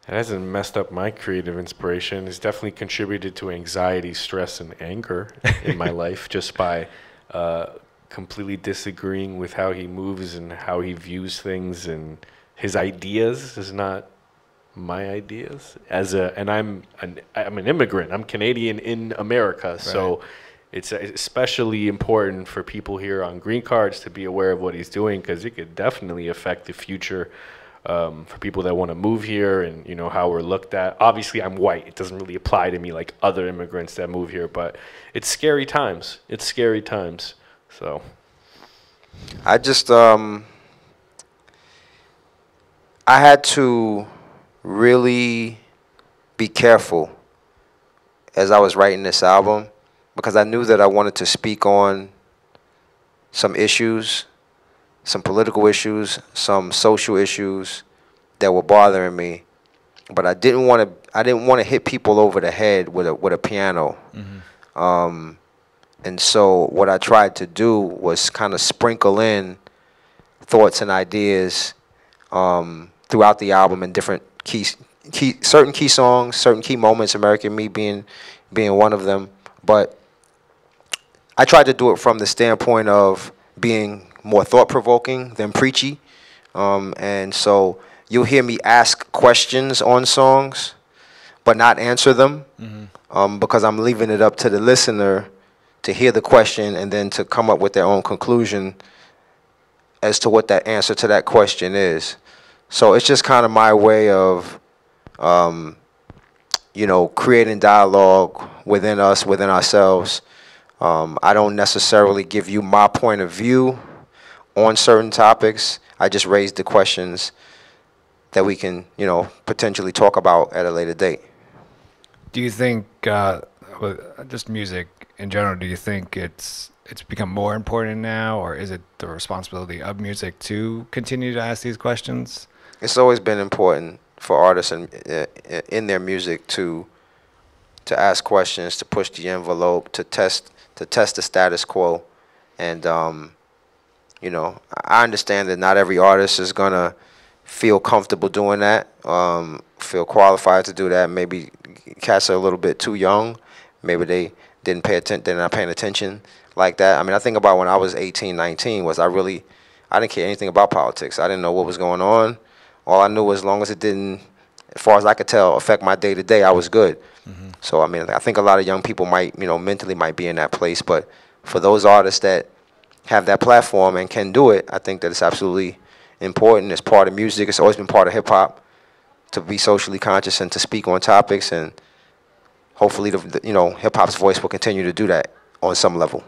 It hasn't messed up my creative inspiration. It's definitely contributed to anxiety, stress, and anger in my life just by uh, completely disagreeing with how he moves and how he views things, and his ideas is not my ideas. And I'm an immigrant. I'm Canadian in America, Right. so it's especially important for people here on green cards to be aware of what he's doing because it could definitely affect the future for people that want to move here and how we're looked at. Obviously, I'm white. It doesn't really apply to me like other immigrants that move here, but it's scary times. It's scary times. So I just I had to really be careful as I was writing this album because I knew that I wanted to speak on some issues, some political issues, some social issues that were bothering me, but I didn't want to hit people over the head with a piano. Um, and so what I tried to do was kind of sprinkle in thoughts and ideas throughout the album in different certain key songs, certain key moments. American Me being one of them. But I tried to do it from the standpoint of being more thought provoking than preachy. And so you'll hear me ask questions on songs, but not answer them, because I'm leaving it up to the listener to hear the question and then to come up with their own conclusion as to what that answer to that question is. So it's just kind of my way of, creating dialogue within us, within ourselves. I don't necessarily give you my point of view on certain topics. I just raise the questions that we can, potentially talk about at a later date. Do you think, with just music in general, do you think it's become more important now, or is it the responsibility of music to continue to ask these questions? It's always been important for artists in their music to ask questions, to push the envelope, to test the status quo, and I understand that not every artist is gonna feel comfortable doing that, feel qualified to do that. Maybe cats are a little bit too young. Maybe they didn't pay attention. They're not paying attention like that. I mean, I think about when I was 18, 19. I didn't care anything about politics. I didn't know what was going on. All I knew was as long as it didn't, as far as I could tell, affect my day to day, I was good. So I mean, I think a lot of young people might, mentally might be in that place. But for those artists that have that platform and can do it, I think that it's absolutely important. It's part of music. It's always been part of hip hop to be socially conscious and to speak on topics. And hopefully, hip hop's voice will continue to do that on some level.